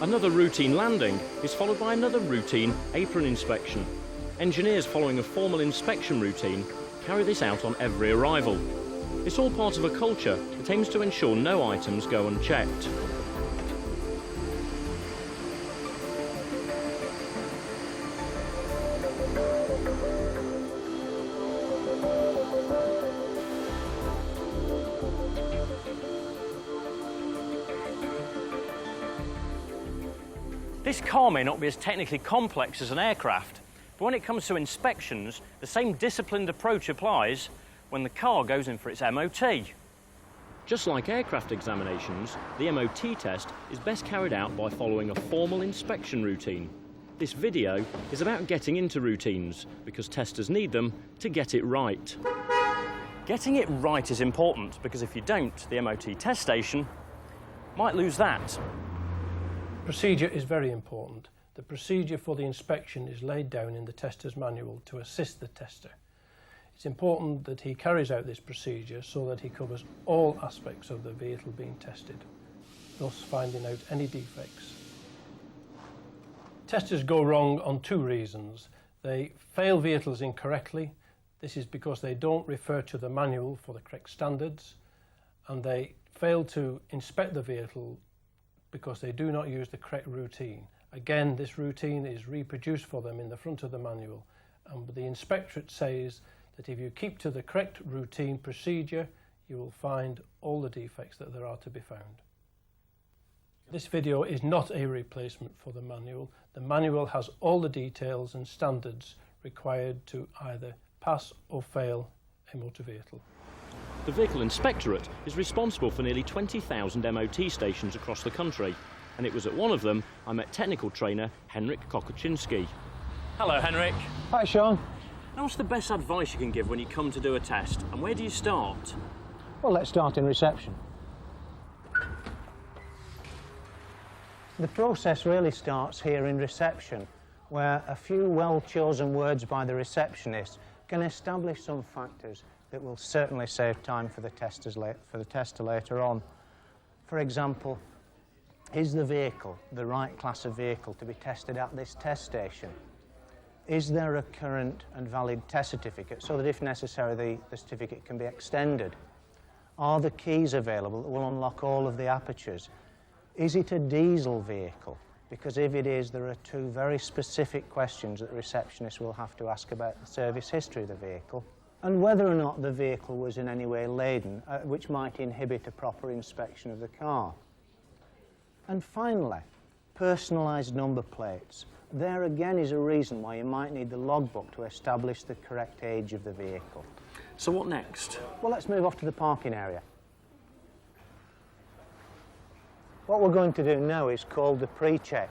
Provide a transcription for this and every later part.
Another routine landing is followed by another routine apron inspection. Engineers following a formal inspection routine carry this out on every arrival. It's all part of a culture that aims to ensure no items go unchecked. This car may not be as technically complex as an aircraft, but when it comes to inspections, the same disciplined approach applies when the car goes in for its MOT. Just like aircraft examinations, the MOT test is best carried out by following a formal inspection routine. This video is about getting into routines, because testers need them to get it right. Getting it right is important, because if you don't, the MOT test station might lose that. Procedure is very important. The procedure for the inspection is laid down in the tester's manual to assist the tester. It's important that he carries out this procedure so that he covers all aspects of the vehicle being tested, thus finding out any defects. Testers go wrong on two reasons. They fail vehicles incorrectly. This is because they don't refer to the manual for the correct standards, and they fail to inspect the vehicle because they do not use the correct routine. Again, this routine is reproduced for them in the front of the manual, and the Inspectorate says that if you keep to the correct routine procedure, you will find all the defects that there are to be found. This video is not a replacement for the manual. The manual has all the details and standards required to either pass or fail a motor vehicle. The Vehicle Inspectorate is responsible for nearly 20,000 MOT stations across the country, and it was at one of them I met technical trainer Henrik Kokoczynski. Hello, Henrik. Hi, Sean. Now, what's the best advice you can give when you come to do a test, and where do you start? Well, let's start in reception. The process really starts here in reception, where a few well-chosen words by the receptionist can establish some factors that will certainly save time for the tester later on. For example, is the vehicle the right class of vehicle to be tested at this test station? Is there a current and valid test certificate so that if necessary the certificate can be extended? Are the keys available that will unlock all of the apertures? Is it a diesel vehicle? Because if it is, there are two very specific questions that the receptionist will have to ask about the service history of the vehicle, and whether or not the vehicle was in any way laden, which might inhibit a proper inspection of the car. And finally, personalised number plates. There again is a reason why you might need the logbook to establish the correct age of the vehicle. So what next? Well, let's move off to the parking area. What we're going to do now is called the pre-check,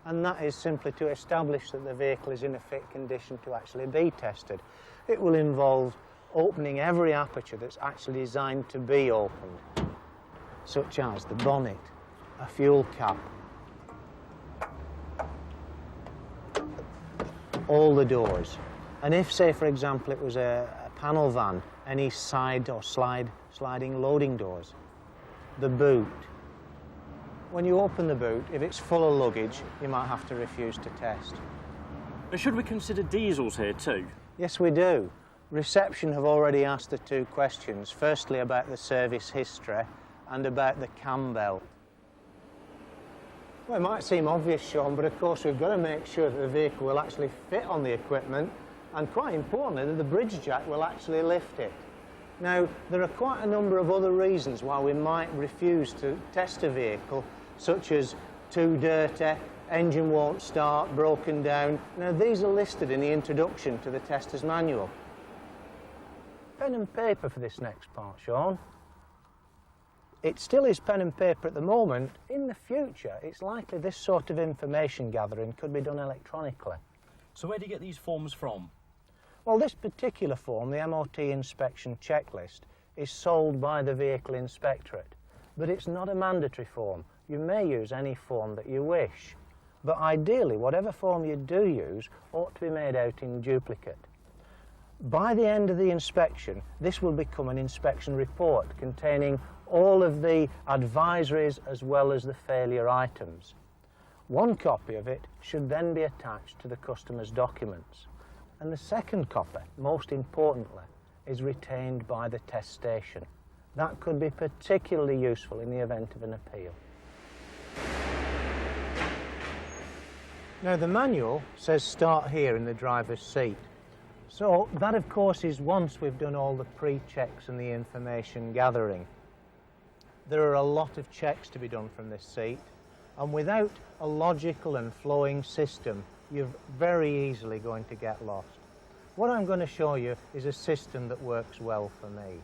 and that is simply to establish that the vehicle is in a fit condition to actually be tested. It will involve opening every aperture that's actually designed to be opened, such as the bonnet, a fuel cap, all the doors. And if, say, for example, it was a panel van, any side or sliding loading doors, the boot. When you open the boot, if it's full of luggage, you might have to refuse to test. But should we consider diesels here too? Yes, we do. Reception have already asked the two questions, firstly about the service history and about the cam belt. Well, it might seem obvious, Sean, but of course we've got to make sure that the vehicle will actually fit on the equipment, and quite importantly, that the bridge jack will actually lift it. Now, there are quite a number of other reasons why we might refuse to test a vehicle, such as too dirty, engine won't start, broken down. Now, these are listed in the introduction to the tester's manual. Pen and paper for this next part, Sean. It still is pen and paper at the moment. In the future, it's likely this sort of information gathering could be done electronically. So where do you get these forms from? Well, this particular form, the MOT inspection checklist, is sold by the Vehicle Inspectorate, but it's not a mandatory form. You may use any form that you wish, but ideally, whatever form you do use ought to be made out in duplicate. By the end of the inspection, this will become an inspection report containing all of the advisories as well as the failure items. One copy of it should then be attached to the customer's documents. And the second copy, most importantly, is retained by the test station. That could be particularly useful in the event of an appeal. Now the manual says start here in the driver's seat. So that of course is once we've done all the pre-checks and the information gathering. There are a lot of checks to be done from this seat, and without a logical and flowing system, you're very easily going to get lost. What I'm going to show you is a system that works well for me.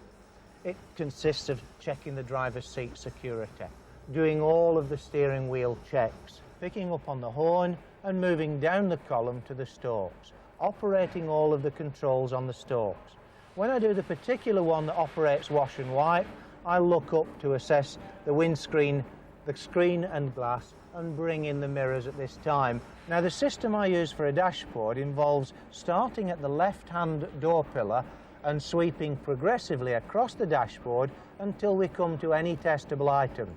It consists of checking the driver's seat security, doing all of the steering wheel checks, picking up on the horn and moving down the column to the stalks, operating all of the controls on the stalks. When I do the particular one that operates wash and wipe, I look up to assess the windscreen, the screen and glass, and bring in the mirrors at this time. Now the system I use for a dashboard involves starting at the left-hand door pillar and sweeping progressively across the dashboard until we come to any testable item.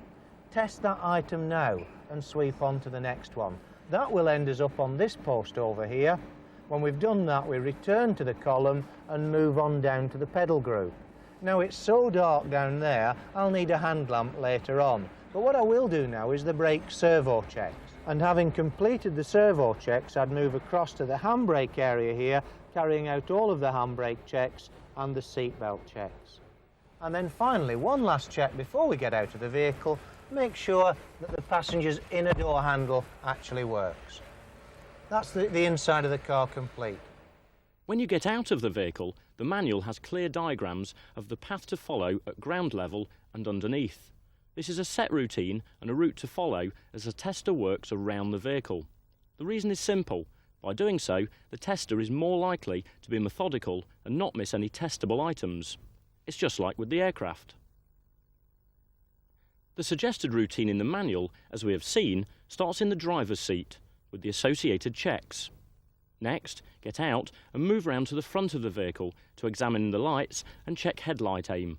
Test that item now and sweep on to the next one. That will end us up on this post over here. When we've done that, we return to the column and move on down to the pedal group. Now it's so dark down there, I'll need a hand lamp later on. But what I will do now is the brake servo checks. And having completed the servo checks, I'd move across to the handbrake area here, carrying out all of the handbrake checks and the seatbelt checks. And then finally, one last check before we get out of the vehicle, make sure that the passenger's inner door handle actually works. That's the inside of the car complete. When you get out of the vehicle, the manual has clear diagrams of the path to follow at ground level and underneath. This is a set routine and a route to follow as the tester works around the vehicle. The reason is simple. By doing so, the tester is more likely to be methodical and not miss any testable items. It's just like with the aircraft. The suggested routine in the manual, as we have seen, starts in the driver's seat with the associated checks. Next, get out and move round to the front of the vehicle to examine the lights and check headlight aim.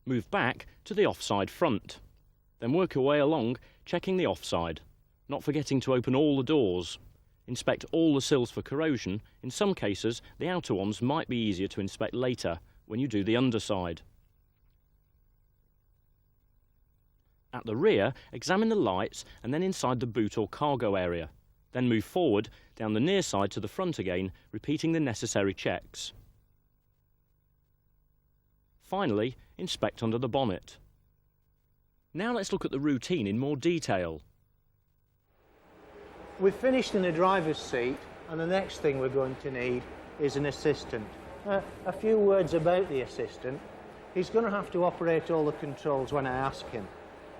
Move back to the offside front. Then work your way along, checking the offside, not forgetting to open all the doors. Inspect all the sills for corrosion. In some cases, the outer ones might be easier to inspect later when you do the underside. At the rear, examine the lights and then inside the boot or cargo area. Then move forward down the near side to the front again, repeating the necessary checks. Finally, inspect under the bonnet. Now let's look at the routine in more detail. We've finished in the driver's seat, and the next thing we're going to need is an assistant. A few words about the assistant. He's going to have to operate all the controls when I ask him.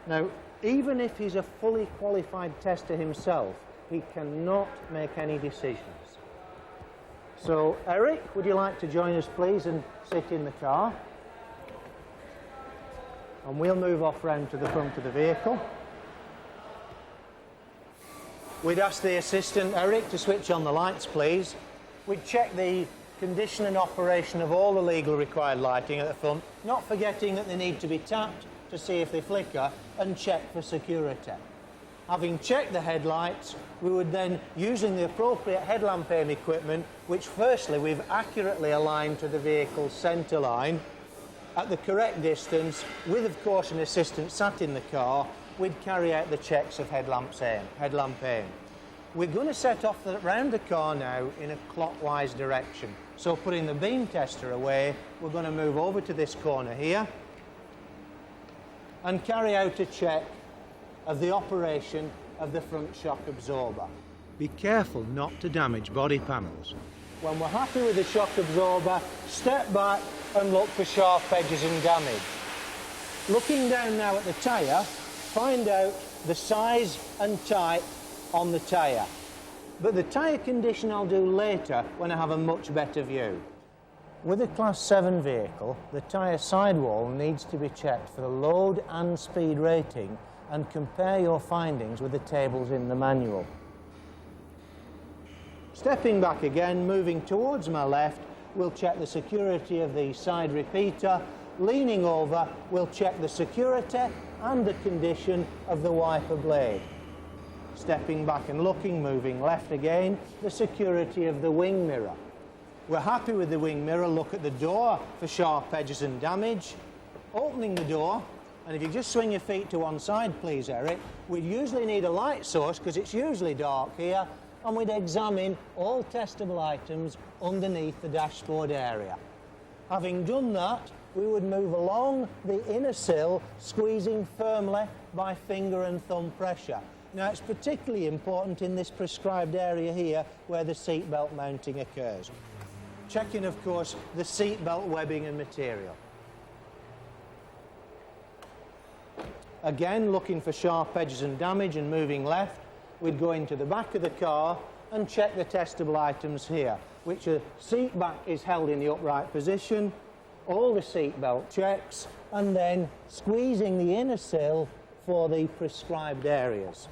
Now, even if he's a fully qualified tester himself, he cannot make any decisions. So, Eric, would you like to join us, please, and sit in the car? And we'll move off round to the front of the vehicle. We'd ask the assistant, Eric, to switch on the lights, please. We'd check the condition and operation of all the legal required lighting at the front, not forgetting that they need to be tapped to see if they flicker, and check for security. Having checked the headlights, we would then, using the appropriate headlamp aim equipment, which firstly we've accurately aligned to the vehicle's centre line, at the correct distance, with of course an assistant sat in the car, we'd carry out the checks of headlamp aim. We're going to set off around the car now in a clockwise direction. So putting the beam tester away, we're going to move over to this corner here and carry out a check of the operation of the front shock absorber. Be careful not to damage body panels. When we're happy with the shock absorber, step back and look for sharp edges and damage. Looking down now at the tyre, find out the size and type on the tyre. But the tyre condition I'll do later when I have a much better view. With a Class 7 vehicle, the tyre sidewall needs to be checked for the load and speed rating and compare your findings with the tables in the manual. Stepping back again, moving towards my left, we'll check the security of the side repeater. Leaning over, we'll check the security and the condition of the wiper blade. stepping back and looking, moving left again, the security of the wing mirror. We're happy with the wing mirror, look at the door for sharp edges and damage. Opening the door, and if you just swing your feet to one side, please, Eric, we'd usually need a light source because it's usually dark here, and we'd examine all testable items underneath the dashboard area. Having done that, we would move along the inner sill, squeezing firmly by finger and thumb pressure. Now, it's particularly important in this prescribed area here where the seatbelt mounting occurs. Checking, of course, the seatbelt webbing and material. Again, looking for sharp edges and damage and moving left, we'd go into the back of the car and check the testable items here, which a seat back is held in the upright position, all the seatbelt checks, and then squeezing the inner sill for the prescribed areas.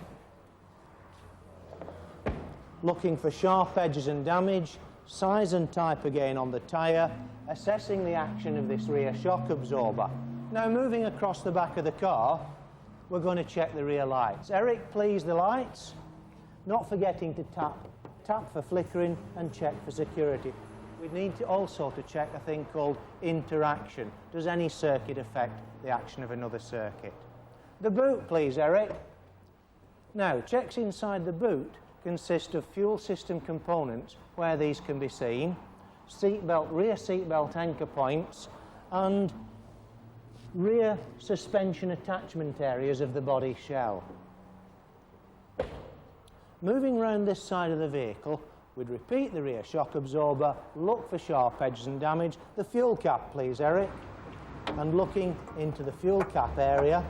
Looking for sharp edges and damage, size and type again on the tyre, assessing the action of this rear shock absorber. Now, moving across the back of the car, we're going to check the rear lights. Eric, please, the lights. Not forgetting to tap for flickering and check for security. We need to also check a thing called interaction. Does any circuit affect the action of another circuit? The boot, please, Eric. Now, checks inside the boot consist of fuel system components, where these can be seen, rear seatbelt anchor points, and rear suspension attachment areas of the body shell. Moving round this side of the vehicle, we'd repeat the rear shock absorber, look for sharp edges and damage. The fuel cap, please, Eric. And looking into the fuel cap area,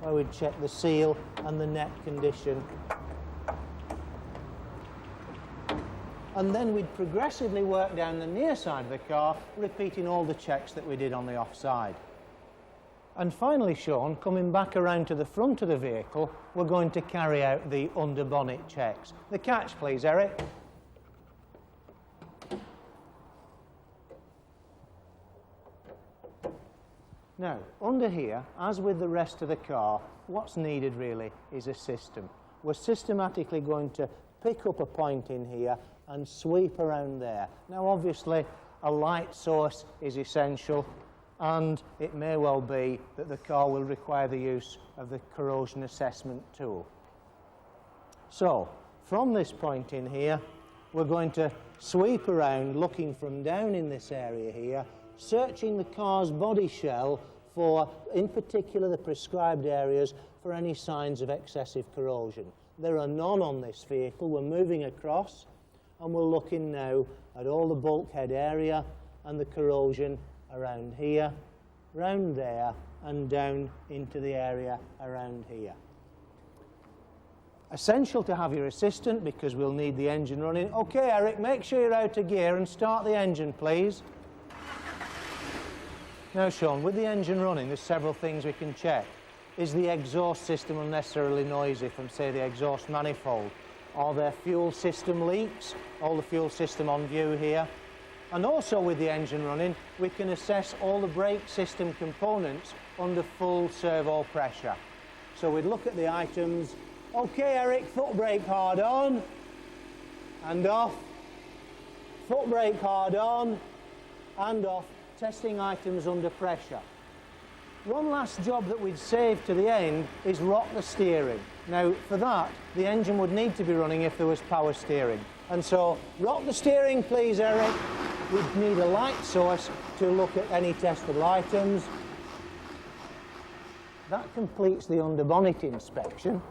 where we'd check the seal and the net condition. And then we'd progressively work down the near side of the car, repeating all the checks that we did on the offside. And finally, Sean, coming back around to the front of the vehicle, we're going to carry out the under-bonnet checks. The catch, please, Eric. Now, under here, as with the rest of the car, what's needed really is a system. We're systematically going to pick up a point in here and sweep around there. Now, obviously, a light source is essential, and it may well be that the car will require the use of the corrosion assessment tool. So, from this point in here, we're going to sweep around, looking from down in this area here, searching the car's body shell for, in particular, the prescribed areas for any signs of excessive corrosion. There are none on this vehicle. We're moving across, and we're looking now at all the bulkhead area and the corrosion around here, round there, and down into the area around here. Essential to have your assistant because we'll need the engine running. Okay, Eric, make sure you're out of gear and start the engine, please. Now, Sean, with the engine running, there's several things we can check. Is the exhaust system unnecessarily noisy from, say, the exhaust manifold? Are there fuel system leaks? All the fuel system on view here. And also with the engine running, we can assess all the brake system components under full servo pressure. So we'd look at the items. Okay, Eric, foot brake hard on and off. Foot brake hard on and off. Testing items under pressure. One last job that we'd save to the end is rock the steering. Now, for that, the engine would need to be running if there was power steering. And so, rock the steering, please, Eric. We'd need a light source to look at any testable items. That completes the under-bonnet inspection.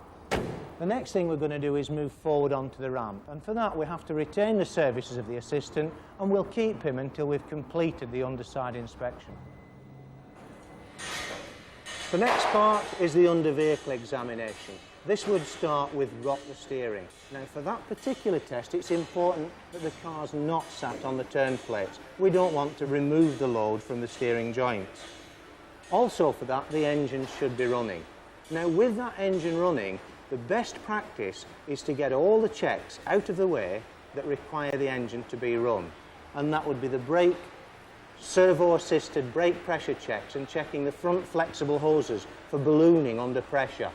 The next thing we're going to do is move forward onto the ramp, and for that we have to retain the services of the assistant, and we'll keep him until we've completed the underside inspection. The next part is the under-vehicle examination. This would start with rock the steering. Now, for that particular test, it's important that the car's not sat on the turn plates. We don't want to remove the load from the steering joints. Also for that, the engine should be running. Now, with that engine running, the best practice is to get all the checks out of the way that require the engine to be run. And that would be the brake, servo-assisted brake pressure checks and checking the front flexible hoses for ballooning under pressure.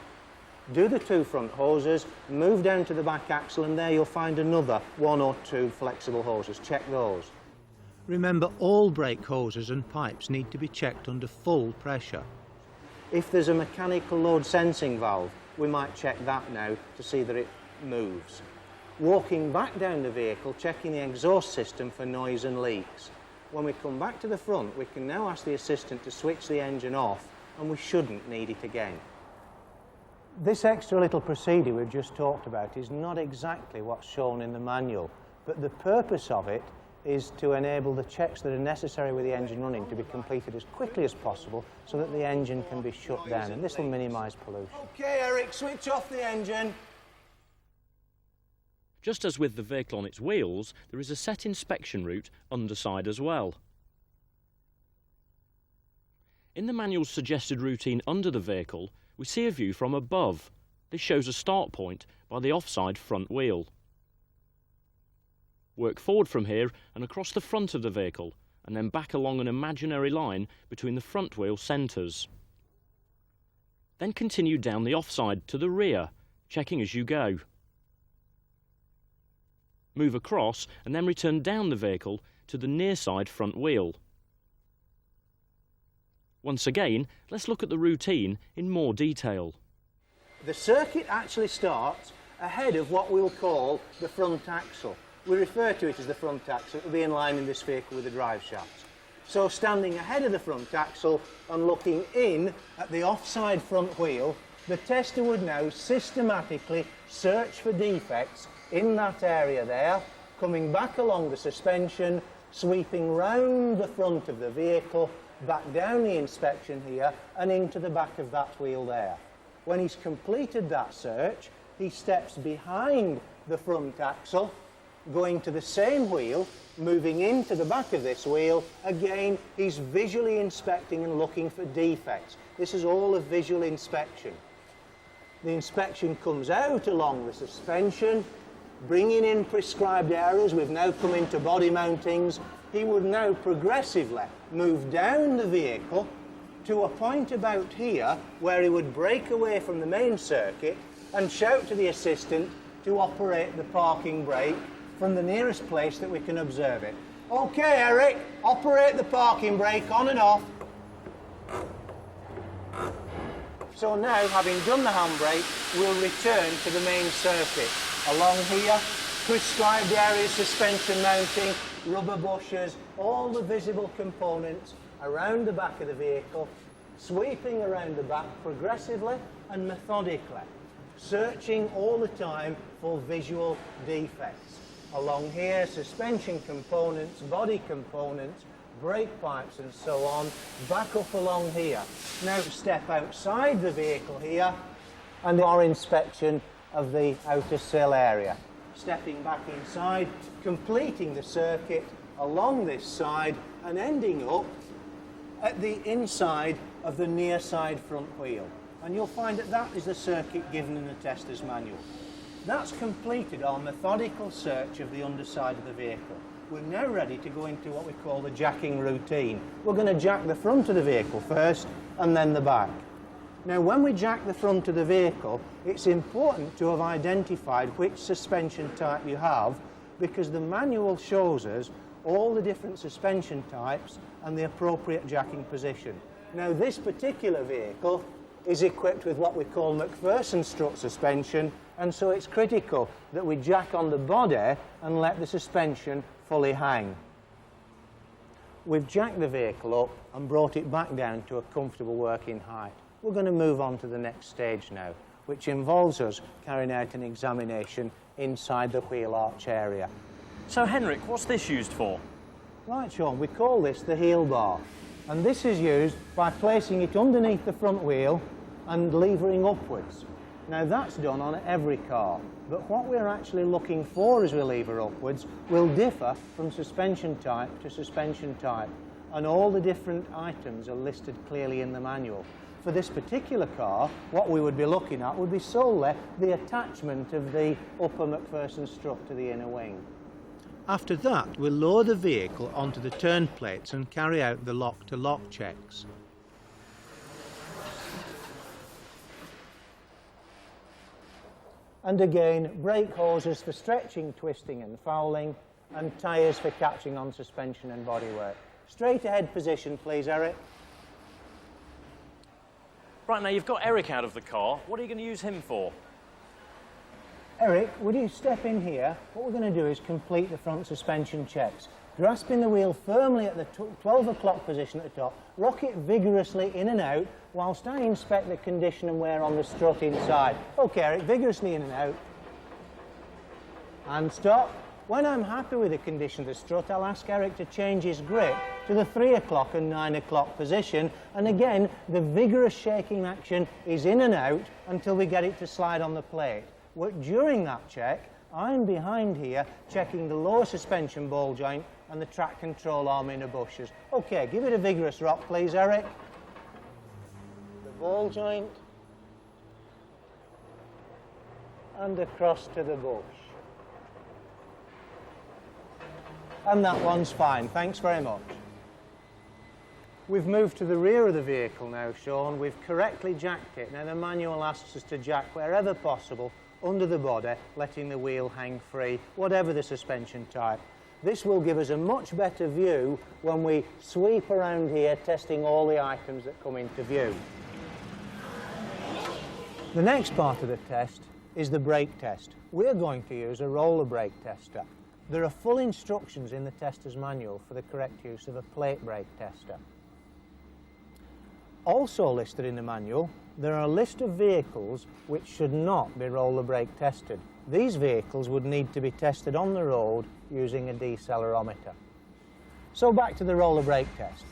do the 2 front hoses, move down to the back axle, and there you'll find another 1 or 2 flexible hoses. Check those. Remember, all brake hoses and pipes need to be checked under full pressure. If there's a mechanical load sensing valve, we might check that now to see that it moves. Walking back down the vehicle, checking the exhaust system for noise and leaks. When we come back to the front, we can now ask the assistant to switch the engine off, and we shouldn't need it again. This extra little procedure we've just talked about is not exactly what's shown in the manual, but the purpose of it is to enable the checks that are necessary with the engine running to be completed as quickly as possible so that the engine can be shut down, and this will minimise pollution. OK, Eric, switch off the engine. Just as with the vehicle on its wheels, there is a set inspection route underside as well. In the manual's suggested routine under the vehicle, we see a view from above. This shows a start point by the offside front wheel. Work forward from here and across the front of the vehicle, and then back along an imaginary line between the front wheel centres. Then continue down the offside to the rear, checking as you go. Move across and then return down the vehicle to the near side front wheel. Once again, let's look at the routine in more detail. The circuit actually starts ahead of what we'll call the front axle. We refer to it as the front axle. It will be in line in this vehicle with the drive shafts. So standing ahead of the front axle and looking in at the offside front wheel, the tester would now systematically search for defects in that area there, coming back along the suspension, sweeping round the front of the vehicle, back down the inspection here and into the back of that wheel there. When he's completed that search, he steps behind the front axle, going to the same wheel, moving into the back of this wheel. Again, he's visually inspecting and looking for defects. This is all a visual inspection. The inspection comes out along the suspension, bringing in prescribed areas. We've now come into body mountings. He would now progressively move down the vehicle to a point about here where he would break away from the main circuit and shout to the assistant to operate the parking brake from the nearest place that we can observe it. OK, Eric, operate the parking brake on and off. So now, having done the handbrake, we'll return to the main circuit. Along here, prescribed areas, suspension mounting, rubber bushes, all the visible components around the back of the vehicle, sweeping around the back progressively and methodically, searching all the time for visual defects. Along here, suspension components, body components, brake pipes and so on, back up along here. Now step outside the vehicle here and our inspection of the outer sill area. Stepping back inside, completing the circuit along this side and ending up at the inside of the near side front wheel. And you'll find that that is the circuit given in the tester's manual. That's completed our methodical search of the underside of the vehicle. We're now ready to go into what we call the jacking routine. We're going to jack the front of the vehicle first and then the back. Now, when we jack the front of the vehicle, it's important to have identified which suspension type you have, because the manual shows us all the different suspension types and the appropriate jacking position. Now, this particular vehicle is equipped with what we call McPherson strut suspension, and so it's critical that we jack on the body and let the suspension fully hang. We've jacked the vehicle up and brought it back down to a comfortable working height. We're going to move on to the next stage now, which involves us carrying out an examination inside the wheel arch area. So Henrik, what's this used for? Right, Sean, we call this the heel bar, and this is used by placing it underneath the front wheel and levering upwards. Now that's done on every car, but what we're actually looking for as we lever upwards will differ from suspension type to suspension type, and all the different items are listed clearly in the manual. For this particular car, what we would be looking at would be solely the attachment of the upper McPherson strut to the inner wing. After that, we'll lower the vehicle onto the turn plates and carry out the lock-to-lock checks. And again, brake hoses for stretching, twisting and fouling, and tyres for catching on suspension and bodywork. Straight ahead position, please, Eric. Right, now you've got Eric out of the car. What are you going to use him for? Eric, would you step in here? What we're going to do is complete the front suspension checks. Grasping the wheel firmly at the 12 o'clock position at the top, rock it vigorously in and out whilst I inspect the condition and wear on the strut inside. OK, Eric, vigorously in and out. And stop. When I'm happy with the condition of the strut, I'll ask Eric to change his grip to the 3 o'clock and 9 o'clock position. And again, the vigorous shaking action is in and out until we get it to slide on the plate. During that check, I'm behind here checking the lower suspension ball joint and the track control arm inner bushes. OK, give it a vigorous rock, please, Eric. The ball joint. And across to the bush. And that one's fine, thanks very much. We've moved to the rear of the vehicle now, Sean. We've correctly jacked it. Now the manual asks us to jack wherever possible under the body, letting the wheel hang free, whatever the suspension type. This will give us a much better view when we sweep around here, testing all the items that come into view. The next part of the test is the brake test. We're going to use a roller brake tester. There are full instructions in the tester's manual for the correct use of a plate brake tester. Also listed in the manual, there are a list of vehicles which should not be roller brake tested. These vehicles would need to be tested on the road using a decelerometer. So back to the roller brake test.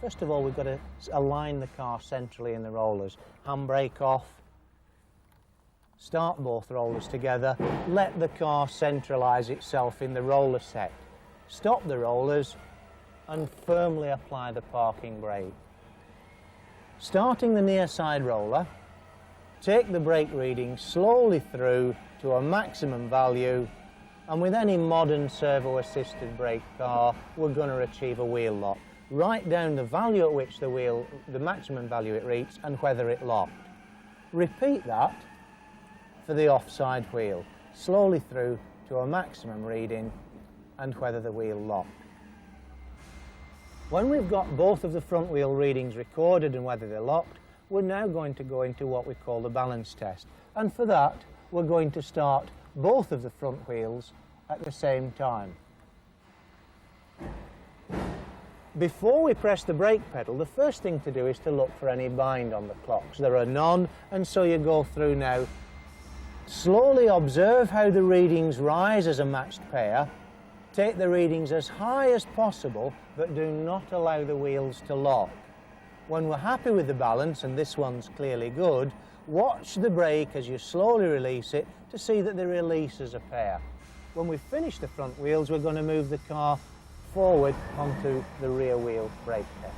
First of all, we've got to align the car centrally in the rollers. Handbrake off, start both rollers together, let the car centralise itself in the roller set. Stop the rollers and firmly apply the parking brake. Starting the near side roller, take the brake reading slowly through to a maximum value, and with any modern servo-assisted brake car, we're going to achieve a wheel lock. Write down the value at which the maximum value it reached and whether it locked. Repeat that for the offside wheel, slowly through to a maximum reading and whether the wheel locked. When we've got both of the front wheel readings recorded and whether they're locked, we're now going to go into what we call the balance test. And for that, we're going to start both of the front wheels at the same time. Before we press the brake pedal, the first thing to do is to look for any bind on the clocks. There are none, and so you go through now. Slowly observe how the readings rise as a matched pair. Take the readings as high as possible, but do not allow the wheels to lock. When we're happy with the balance, and this one's clearly good, watch the brake as you slowly release it to see that they release as a pair. When we finish the front wheels, we're going to move the car forward onto the rear wheel brake test.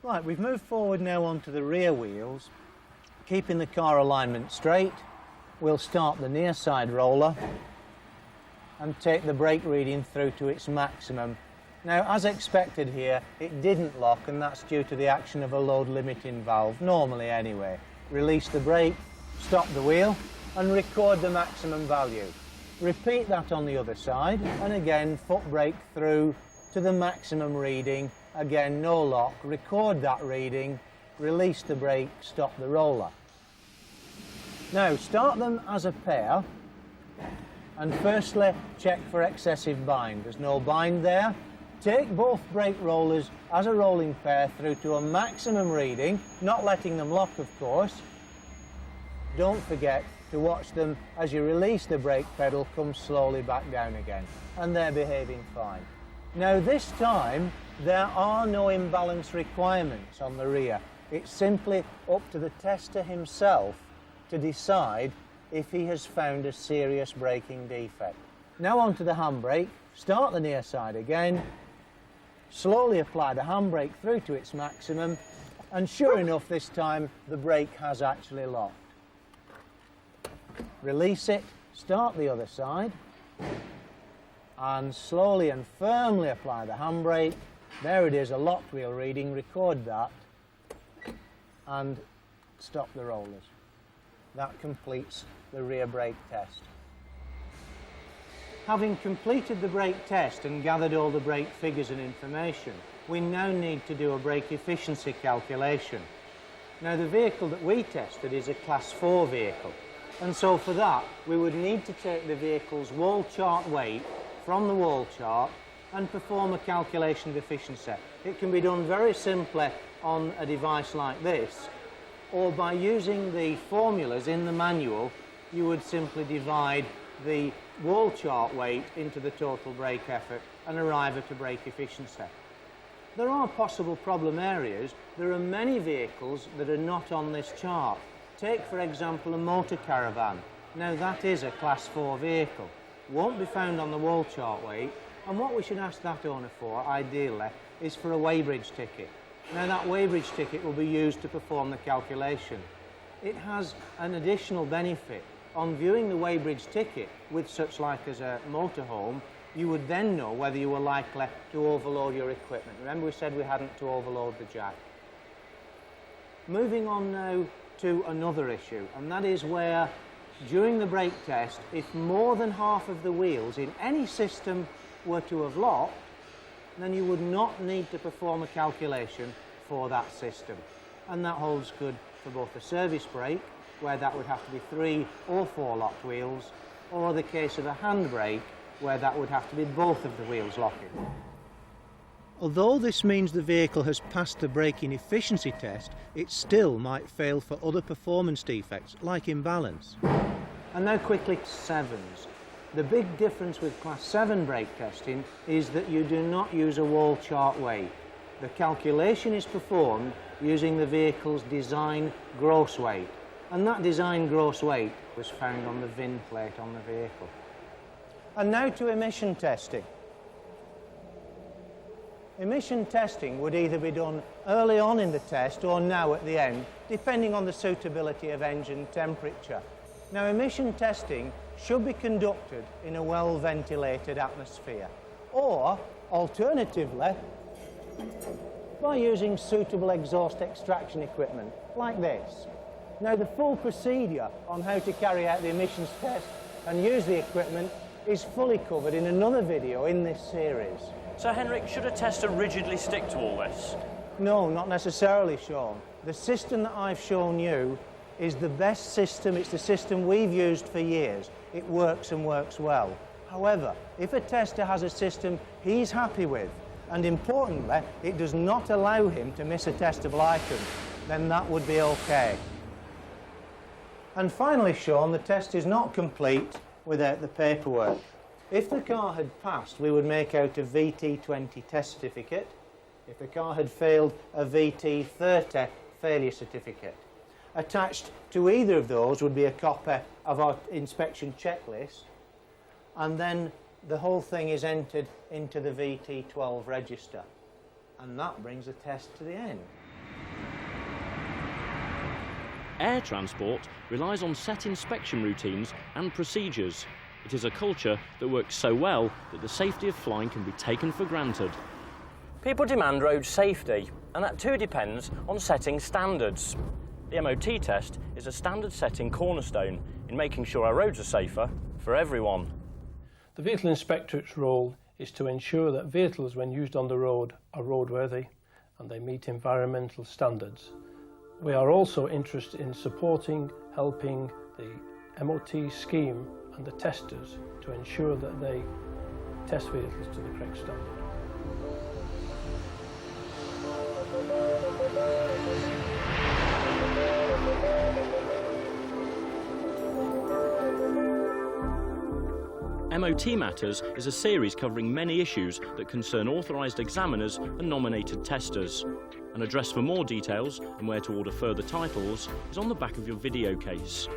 Right, we've moved forward now onto the rear wheels, keeping the car alignment straight. We'll start the near side roller and take the brake reading through to its maximum. Now, as expected here, it didn't lock, and that's due to the action of a load limiting valve, normally anyway. Release the brake, stop the wheel, and record the maximum value. Repeat that on the other side, and again, foot brake through to the maximum reading. Again, no lock, record that reading, release the brake, stop the roller. Now, start them as a pair, and firstly, check for excessive bind. There's no bind there. Take both brake rollers as a rolling pair through to a maximum reading, not letting them lock, of course. Don't forget to watch them as you release the brake pedal, come slowly back down again, and they're behaving fine. Now, this time, there are no imbalance requirements on the rear. It's simply up to the tester himself to decide if he has found a serious braking defect. Now onto the handbrake. Start the near side again, slowly apply the handbrake through to its maximum, and sure enough, this time the brake has actually locked. Release it, start the other side, and slowly and firmly apply the handbrake. There it is, a locked wheel reading, record that. and stop the rollers. That completes the rear brake test. Having completed the brake test and gathered all the brake figures and information, we now need to do a brake efficiency calculation. Now, the vehicle that we tested is a Class 4 vehicle, and so for that we would need to take the vehicle's wall chart weight from the wall chart and perform a calculation of efficiency. It can be done very simply on a device like this, or by using the formulas in the manual. You would simply divide the wall chart weight into the total brake effort and arrive at a brake efficiency. There are possible problem areas. There are many vehicles that are not on this chart. Take, for example, a motor caravan. Now, that is a Class 4 vehicle. Won't be found on the wall chart weight, and what we should ask that owner for, ideally, is for a weighbridge ticket. Now, that weighbridge ticket will be used to perform the calculation. It has an additional benefit. On viewing the weighbridge ticket with such like as a motorhome, you would then know whether you were likely to overload your equipment. Remember, we said we hadn't to overload the jack. Moving on now to another issue, and that is where during the brake test, if more than half of the wheels in any system were to have locked, then you would not need to perform a calculation for that system. And that holds good for both the service brake, where that would have to be 3 or 4 locked wheels, or the case of a handbrake, where that would have to be both of the wheels locking. Although this means the vehicle has passed the braking efficiency test, it still might fail for other performance defects, like imbalance. And now quickly, 7s. The big difference with Class 7 brake testing is that you do not use a wall chart weight. The calculation is performed using the vehicle's design gross weight, and that design gross weight was found on the VIN plate on the vehicle. And now to emission testing. Emission testing would either be done early on in the test or now at the end, depending on the suitability of engine temperature. Now, emission testing should be conducted in a well-ventilated atmosphere, or, alternatively, by using suitable exhaust extraction equipment, like this. Now, the full procedure on how to carry out the emissions test and use the equipment is fully covered in another video in this series. So, Henrik, should a tester rigidly stick to all this? No, not necessarily, Sean. The system that I've shown you is the best system. It's the system we've used for years. It works and works well. However, if a tester has a system he's happy with, and importantly, it does not allow him to miss a testable item, then that would be okay. And finally, Sean, the test is not complete without the paperwork. If the car had passed, we would make out a VT20 test certificate. If the car had failed, a VT30 failure certificate. Attached to either of those would be a copy of our inspection checklist, and then the whole thing is entered into the VT12 register, and that brings the test to the end. Air transport relies on set inspection routines and procedures. It is a culture that works so well that the safety of flying can be taken for granted. People demand road safety, and that too depends on setting standards. The MOT test is a standard-setting cornerstone in making sure our roads are safer for everyone. The Vehicle Inspectorate's role is to ensure that vehicles, when used on the road, are roadworthy and they meet environmental standards. We are also interested in supporting, helping the MOT scheme and the testers to ensure that they test vehicles to the correct standard. MOT Matters is a series covering many issues that concern authorised examiners and nominated testers. An address for more details and where to order further titles is on the back of your video case.